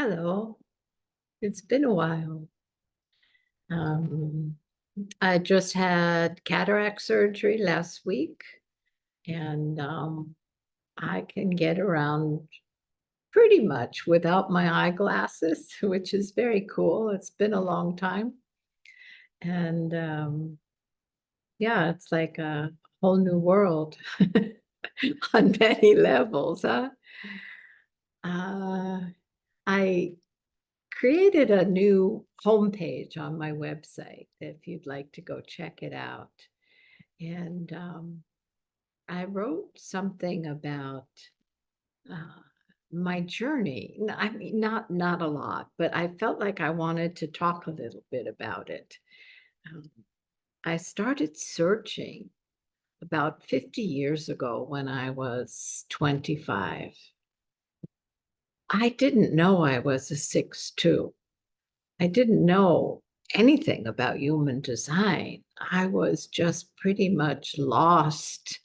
Hello, it's been a while. Um, I just had cataract surgery last week, and I can get around pretty much without my eyeglasses, which is very cool. It's been a long time. And yeah, it's like a whole new world on many levels, huh? Uh, I created a new homepage on my website if you'd like to go check it out. And I wrote something about uh, my journey. I mean, not a lot, but I felt like I wanted to talk a little bit about it. Um, I started searching about 50 years ago when I was 25. I didn't know I was a 6'2". I didn't know anything about human design. I was just pretty much lost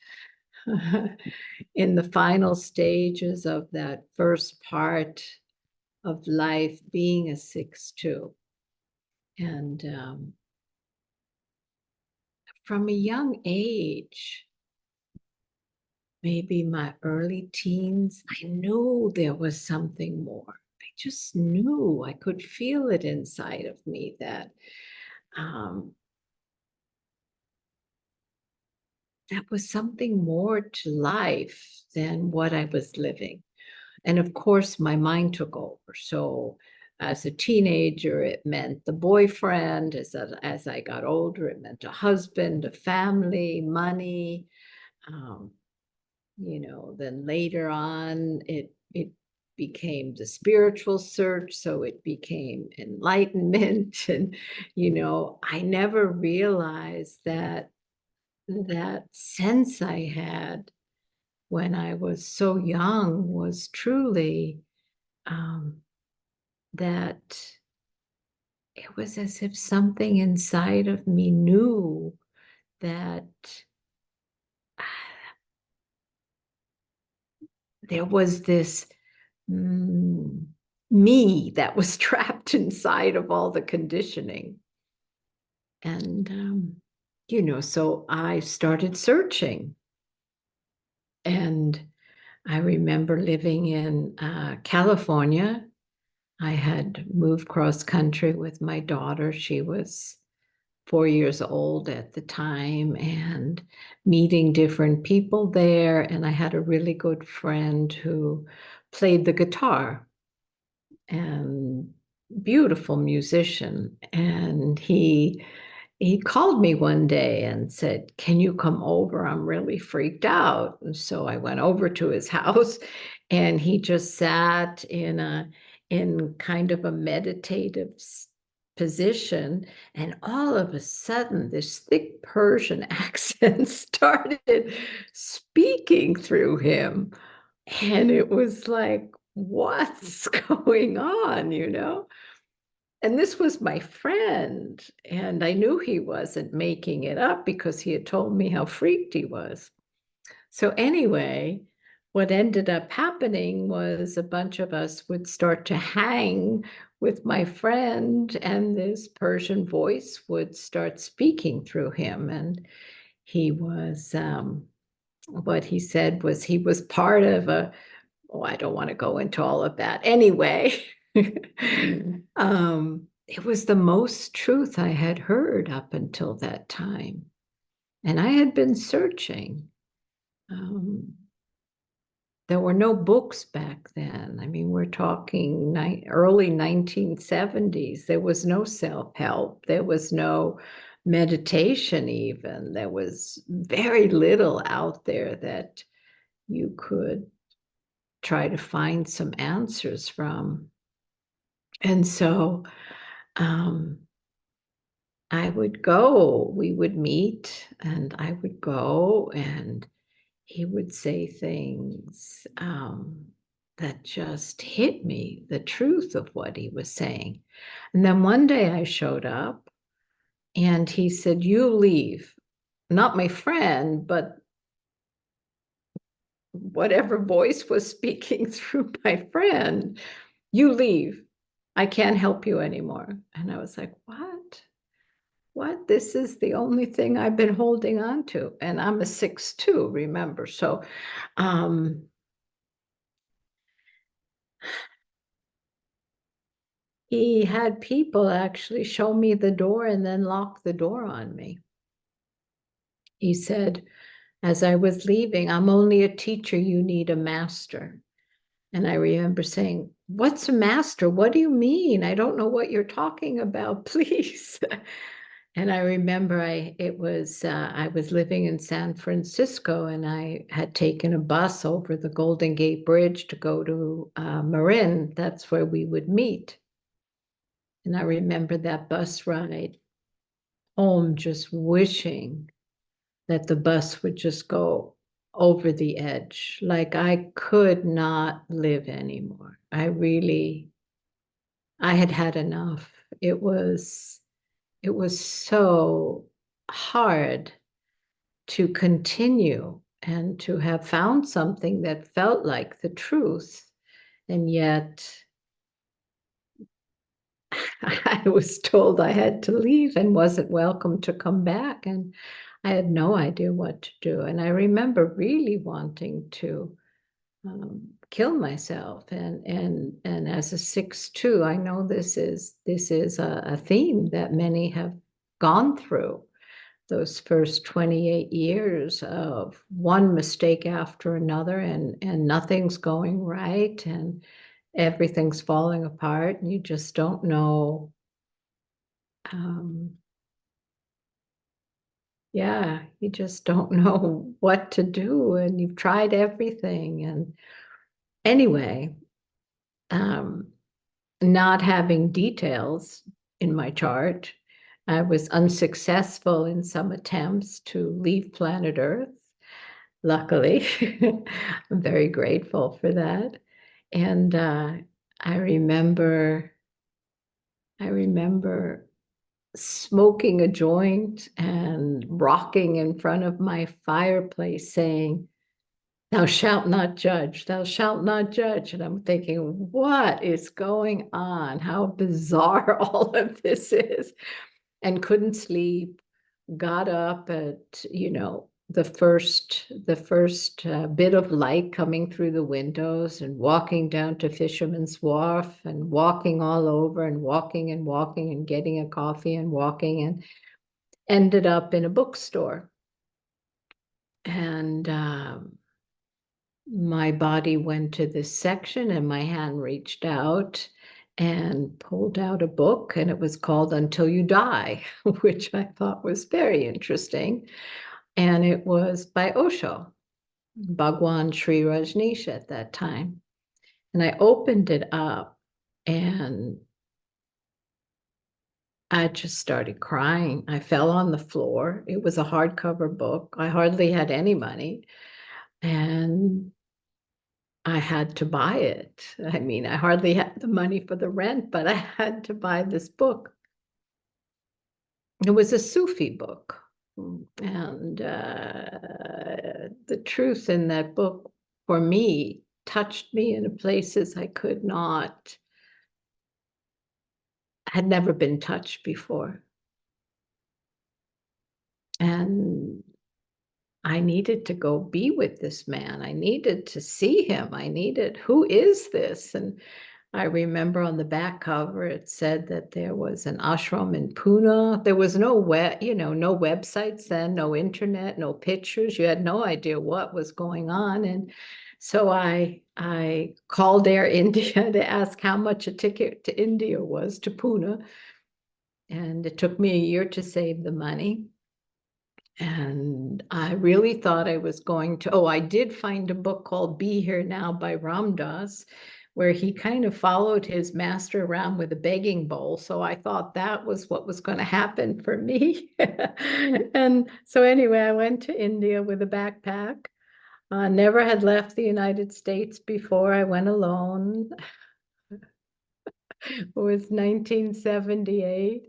in the final stages of that first part of life, being a 6'2". And from a young age, maybe my early teens, I knew there was something more. I just knew. I could feel it inside of me that um, that was something more to life than what I was living. And of course, my mind took over. So as a teenager, it meant the boyfriend. As I got older, it meant a husband, a family, money. Um, then later on, it became the spiritual search. So it became enlightenment. And, I never realized that sense I had when I was so young was truly um, that it was as if something inside of me knew that there was this mm, me that was trapped inside of all the conditioning. And, so I started searching. And I remember living in California. I had moved cross country with my daughter. She was 4 years old at the time, and meeting different people there. And I had a really good friend who played the guitar and beautiful musician. And he called me one day and said, "Can you come over? I'm really freaked out." And so I went over to his house, and he just sat in kind of a meditative position, and all of a sudden this thick Persian accent started speaking through him. And it was like, what's going on? And this was my friend, and I knew he wasn't making it up because he had told me how freaked he was. So anyway, what ended up happening was a bunch of us would start to hang with my friend, and this Persian voice would start speaking through him. And he was, what he said was he was part of oh, I don't want to go into all of that. Anyway, it was the most truth I had heard up until that time. And I had been searching. Um, there were no books back then. I mean, we're talking early 1970s. There was no self-help. There was no meditation even. There was very little out there that you could try to find some answers from. And so um, we would meet, and I would go, and he would say things that just hit me, the truth of what he was saying. And then one day I showed up, and he said, "You leave." Not my friend, but whatever voice was speaking through my friend. "You leave. I can't help you anymore. And I was like, what? What? This is the only thing I've been holding on to. And I'm a 6'2", remember? So um, he had people actually show me the door and then lock the door on me. He said, as I was leaving, I'm only a teacher, you need a master. And I remember saying, what's a master? What do you mean? I don't know what you're talking about, please. And I remember I was living in San Francisco and I had taken a bus over the Golden Gate Bridge to go to Marin. That's where we would meet. And I remember that bus ride home, just wishing that the bus would just go over the edge. Like I could not live anymore. I had had enough. It was so hard to continue and to have found something that felt like the truth. And yet I was told I had to leave and wasn't welcome to come back. And I had no idea what to do. And I remember really wanting to kill myself. And as a 6'2", I know this is a theme that many have gone through. Those first 28 years of one mistake after another, and nothing's going right, and everything's falling apart, and you just don't know. Um, yeah, you just don't know what to do, and you've tried everything. And anyway, um, not having details in my chart, I was unsuccessful in some attempts to leave planet Earth. Luckily, I'm very grateful for that. And I remember, I remember smoking a joint and rocking in front of my fireplace saying, thou shalt not judge, thou shalt not judge. And I'm thinking, what is going on? How bizarre all of this is. And couldn't sleep, got up at, the first bit of light coming through the windows and walking down to Fisherman's Wharf and walking all over and walking and getting a coffee and walking, and ended up in a bookstore. And my body went to this section and my hand reached out and pulled out a book, and it was called Until You Die, which I thought was very interesting. And it was by Osho, Bhagwan Sri Rajneesh at that time. And I opened it up and I just started crying. I fell on the floor. It was a hardcover book. I hardly had any money. And I had to buy it. I mean, I hardly had the money for the rent, but I had to buy this book. It was a Sufi book. And the truth in that book, for me, touched me in places I had never been touched before. And I needed to go be with this man. I needed to see him. Who is this? And I remember on the back cover, it said that there was an ashram in Pune. There was no no websites then, no internet, no pictures. You had no idea what was going on. And so I called Air India to ask how much a ticket to India was, to Pune. And it took me a year to save the money. And I really thought I was going to, I did find a book called Be Here Now by Ram Dass, where he kind of followed his master around with a begging bowl. So I thought that was what was going to happen for me. And so anyway, I went to India with a backpack. Never had left the United States before. I went alone. It was 1978.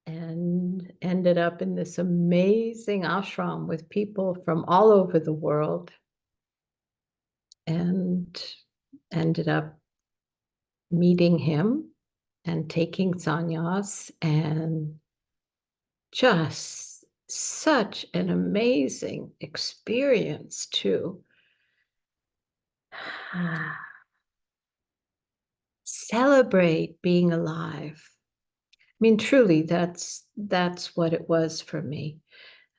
And ended up in this amazing ashram with people from all over the world, and ended up meeting him and taking sannyas, and just such an amazing experience to celebrate being alive. I mean, truly, that's what it was for me.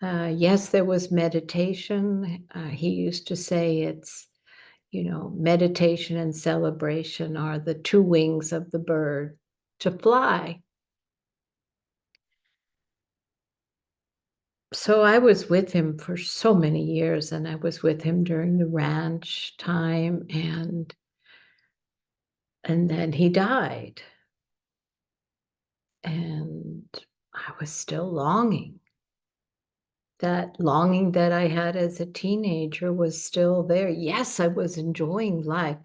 Yes, there was meditation. He used to say it's, meditation and celebration are the two wings of the bird to fly. So I was with him for so many years, and I was with him during the ranch time, and then he died. And I was still longing. That longing that I had as a teenager was still there. Yes, I was enjoying life.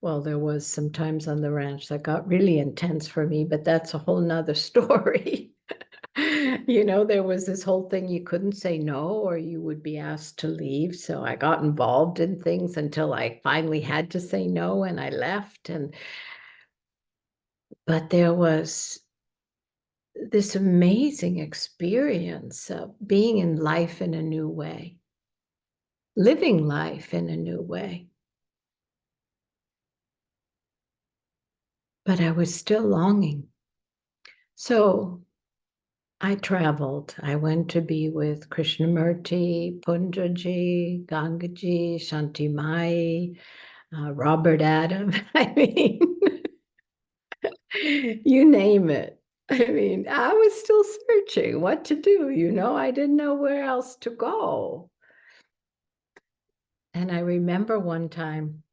Well, there was some times on the ranch that got really intense for me, but that's a whole nother story. There was this whole thing you couldn't say no or you would be asked to leave. So I got involved in things until I finally had to say no and I left. But there was this amazing experience of being in life in a new way, living life in a new way. But I was still longing. So I traveled. I went to be with Krishnamurti, Punjaji, Gangaji, Shanti Mai, Robert Adam. I mean, you name it. I mean, I was still searching what to do, I didn't know where else to go. And I remember one time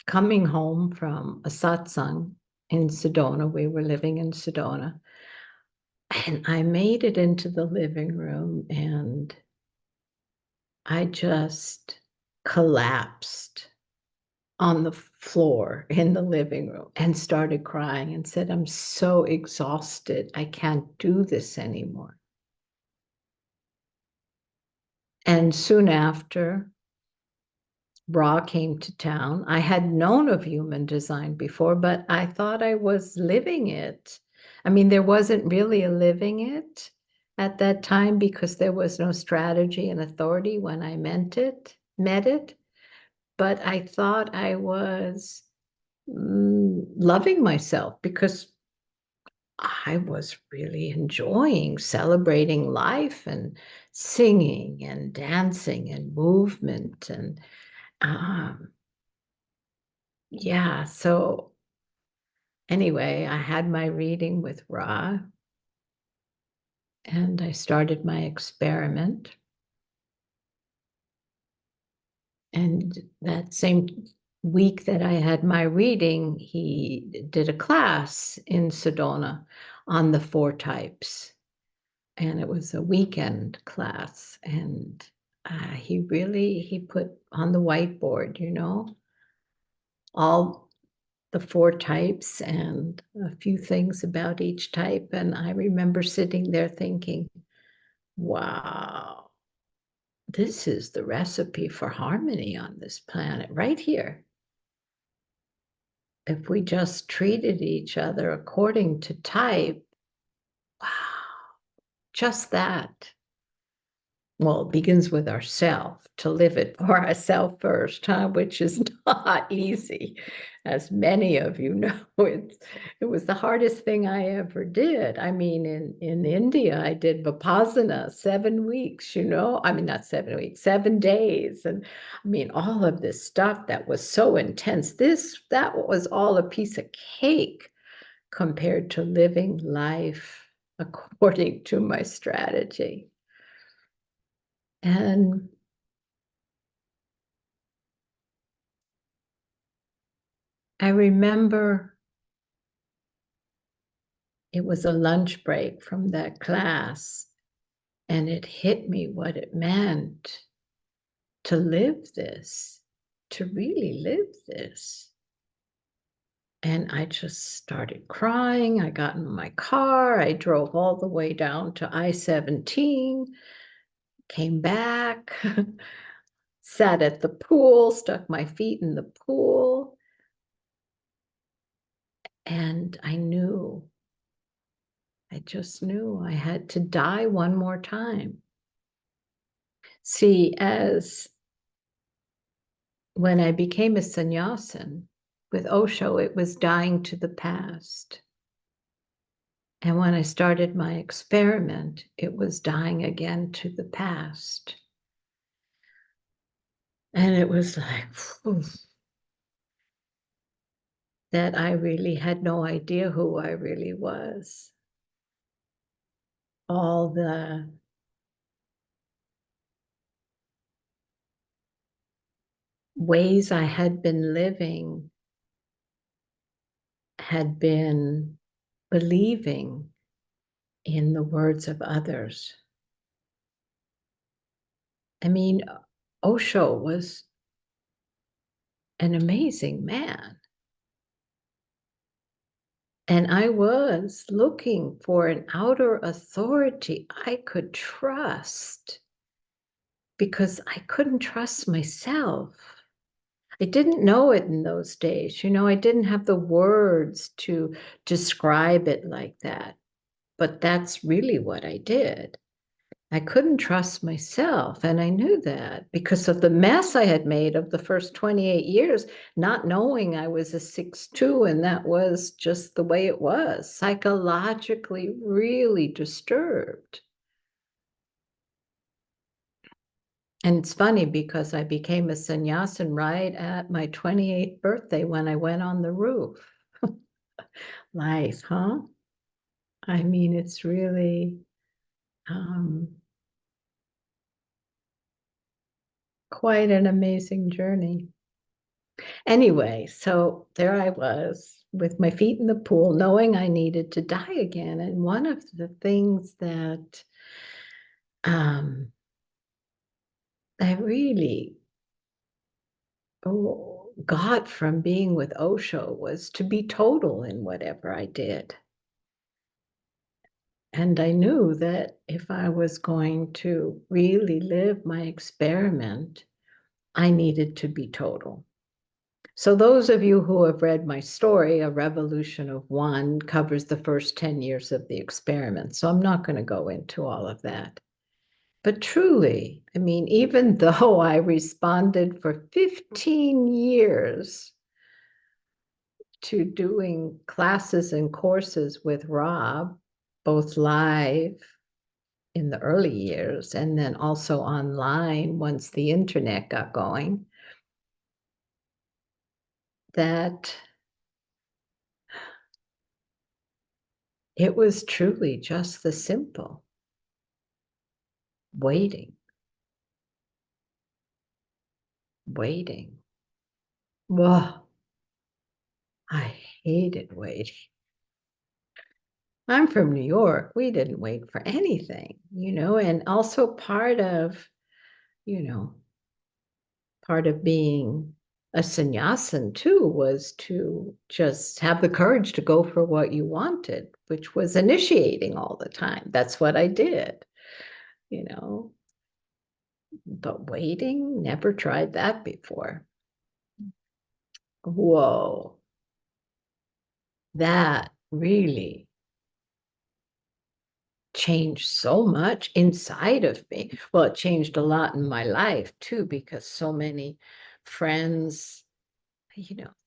coming home from a satsang in Sedona. We were living in Sedona. And I made it into the living room and I just collapsed on the floor in the living room and started crying and said, I'm so exhausted. I can't do this anymore. And soon after, Ra came to town. I had known of human design before, but I thought I was living it. I mean, there wasn't really a living it at that time because there was no strategy and authority when I met it. But I thought I was loving myself because I was really enjoying celebrating life and singing and dancing and movement and yeah, so anyway, I had my reading with Ra and I started my experiment. And that same week that I had my reading, he did a class in Sedona on the 4 types. And it was a weekend class. And he put on the whiteboard, all the 4 types and a few things about each type. And I remember sitting there thinking, wow, this is the recipe for harmony on this planet right here. If we just treated each other according to type, wow, just that. Well, it begins with ourself, to live it for ourselves first, which is not easy. As many of you know, it was the hardest thing I ever did. I mean, in India, I did Vipassana 7 weeks, I mean, not 7 weeks, 7 days. And I mean, all of this stuff that was so intense, that was all a piece of cake compared to living life according to my strategy. And I remember it was a lunch break from that class, and it hit me what it meant to live this, to really live this. And I just started crying. I got in my car. I drove all the way down to I-17, came back, sat at the pool, stuck my feet in the pool. And I just knew I had to die one more time. See, as when I became a sannyasin with Osho, it was dying to the past. And when I started my experiment, it was dying again to the past. And it was like, phew, that I really had no idea who I really was. All the ways I had been living had been believing in the words of others. I mean, Osho was an amazing man. And I was looking for an outer authority I could trust because I couldn't trust myself. I didn't know it in those days. I didn't have the words to describe it like that. But that's really what I did. I couldn't trust myself. And I knew that because of the mess I had made of the first 28 years, not knowing I was a 6'2", and that was just the way it was, psychologically really disturbed. And it's funny because I became a sannyasin right at my 28th birthday when I went on the roof. Life, huh? I mean, it's really quite an amazing journey. Anyway, so there I was with my feet in the pool, knowing I needed to die again. And one of the things that I really got from being with Osho was to be total in whatever I did. And I knew that if I was going to really live my experiment, I needed to be total. So those of you who have read my story, A Revolution of One, covers the first 10 years of the experiment. So I'm not going to go into all of that. But truly, I mean, even though I responded for 15 years to doing classes and courses with Rob, both live in the early years and then also online once the internet got going, that it was truly just the simple waiting, waiting. Well, I hated waiting. I'm from New York. We didn't wait for anything, and also you know, part of being a sannyasin too was to just have the courage to go for what you wanted, which was initiating all the time. That's what I did, you know, but waiting, never tried that before. Whoa, that really changed so much inside of me. Well, it changed a lot in my life too, because so many friends,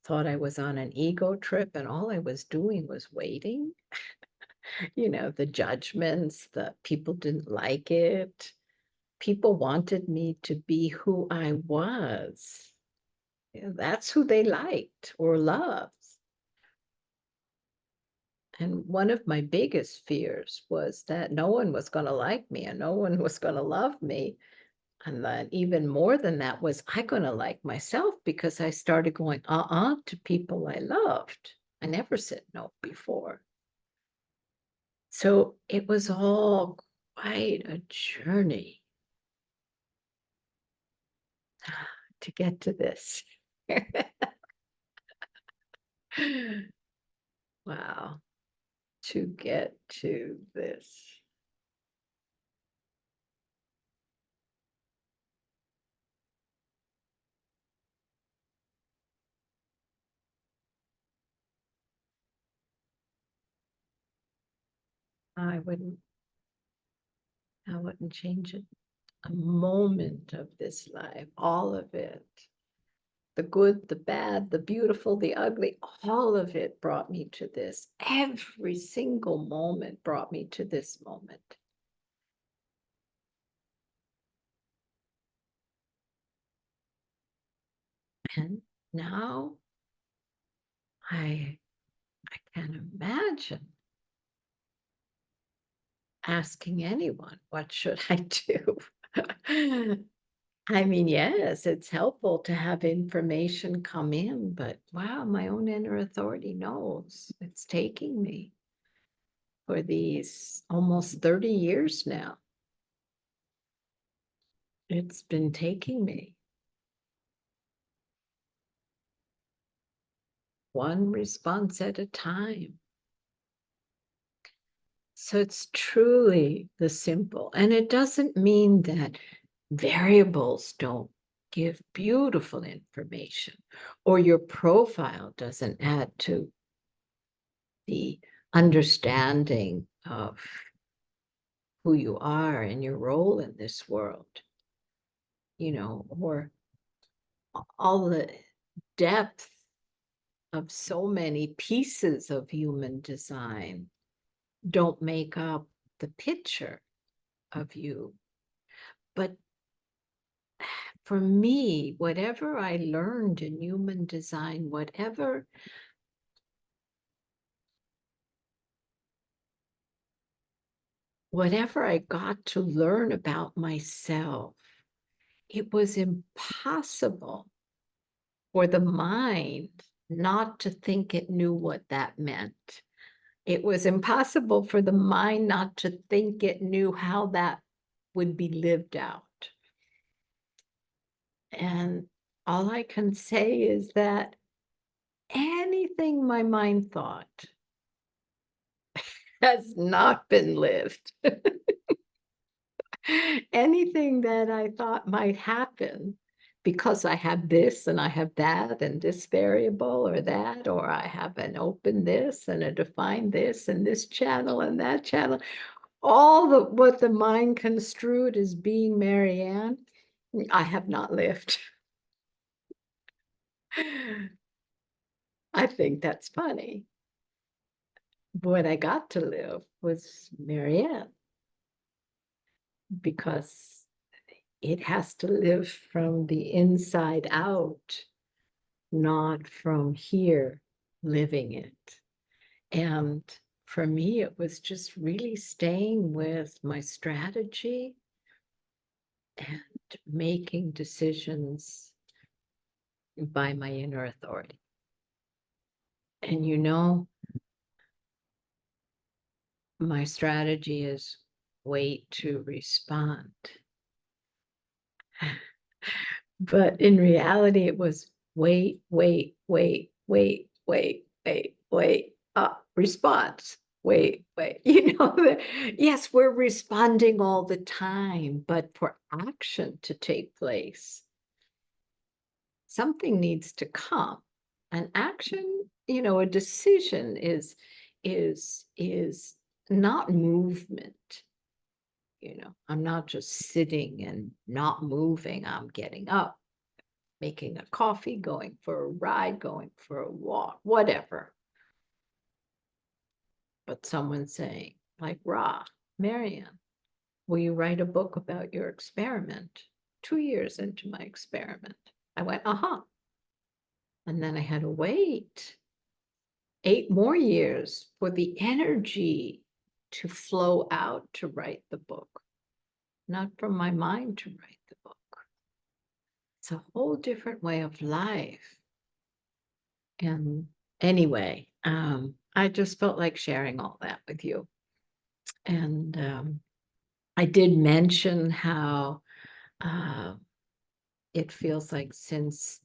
thought I was on an ego trip and all I was doing was waiting. The judgments, the people didn't like it. People wanted me to be who I was. That's who they liked or loved. And one of my biggest fears was that no one was going to like me and no one was going to love me. And then even more than that, was I going to like myself? Because I started going to people I loved. I never said no before. So it was all quite a journey to get to this. Wow, to get to this. I wouldn't change it. A moment of this life, all of it. The good, the bad, the beautiful, the ugly, all of it brought me to this. Every single moment brought me to this moment. And now I can't imagine asking anyone, what should I do? I mean, yes, it's helpful to have information come in, but wow, my own inner authority knows it's taking me for these almost 30 years now. It's been taking me one response at a time. So it's truly the simple. And it doesn't mean that variables don't give beautiful information or your profile doesn't add to the understanding of who you are and your role in this world, or all the depth of so many pieces of human design don't make up the picture of you. But for me, whatever I learned in human design, whatever I got to learn about myself, it was impossible for the mind not to think it knew what that meant. It was impossible for the mind not to think it knew how that would be lived out. And all I can say is that anything my mind thought has not been lived. Anything that I thought might happen because I have this and I have that and this variable or that, or I have an open this and a defined this and this channel and that channel, all the what the mind construed as being Marianne, I have not lived. I think that's funny. What I got to live was Marianne because it has to live from the inside out, not from here living it. And for me, it was just really staying with my strategy and making decisions by my inner authority. And my strategy is wait to respond. But in reality, it was wait, response. Wait. Yes, we're responding all the time, but for action to take place, something needs to come. An action, a decision is not movement. I'm not just sitting and not moving. I'm getting up, making a coffee, going for a ride, going for a walk, whatever. But someone saying, like, Marianne, will you write a book about your experiment? 2 years into my experiment, I went, and then I had to wait 8 more years for the energy to flow out to write the book, not from my mind to write the book. It's a whole different way of life. And anyway, I just felt like sharing all that with you. And I did mention how it feels like since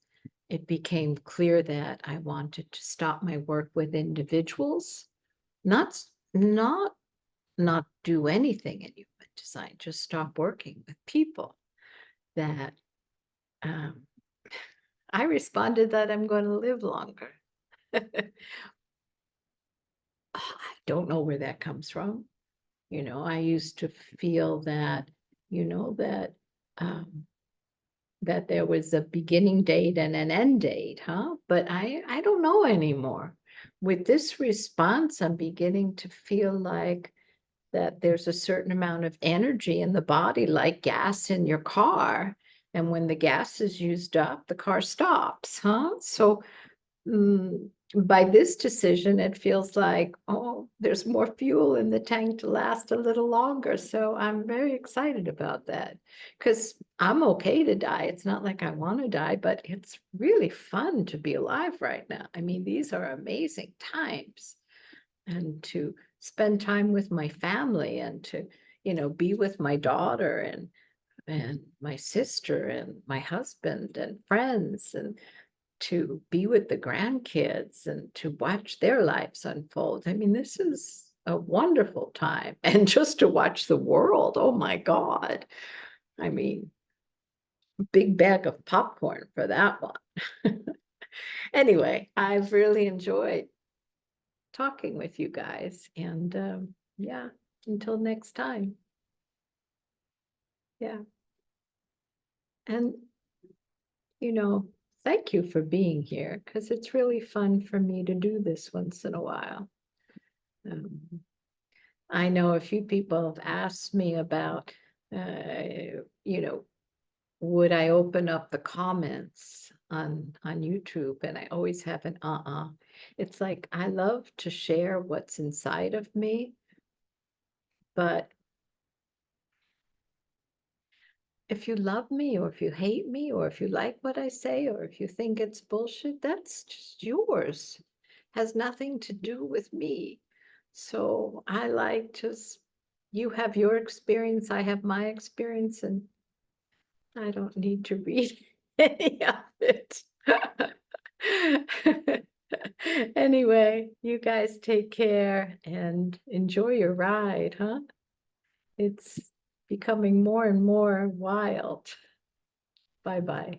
it became clear that I wanted to stop my work with individuals, not do anything in human design, just stop working with people, that I responded that I'm going to live longer. I don't know where that comes from. I used to feel that, that that there was a beginning date and an end date, huh? But I don't know anymore. With this response, I'm beginning to feel like that there's a certain amount of energy in the body, like gas in your car. And when the gas is used up, the car stops, huh? So by this decision, it feels like, oh, there's more fuel in the tank to last a little longer. So I'm very excited about that because I'm okay to die. It's not like I want to die, but it's really fun to be alive right now. I mean, these are amazing times, and to spend time with my family and to, be with my daughter and my sister and my husband and friends, and to be with the grandkids and to watch their lives unfold. I mean, this is a wonderful time. And just to watch the world, oh my God. I mean, big bag of popcorn for that one. Anyway, I've really enjoyed talking with you guys. And yeah, until next time. Yeah. And, you know, thank you for being here because it's really fun for me to do this once in a while. Um, I know a few people have asked me about, you know, would I open up the comments on YouTube? And I always have an It's like I love to share what's inside of me, but if you love me or if you hate me or if you like what I say or if you think it's bullshit, that's just yours. Has nothing to do with me. So I like just, you have your experience, I have my experience, and I don't need to read any of it. Anyway, you guys take care and enjoy your ride, huh? It's becoming more and more wild. Bye-bye.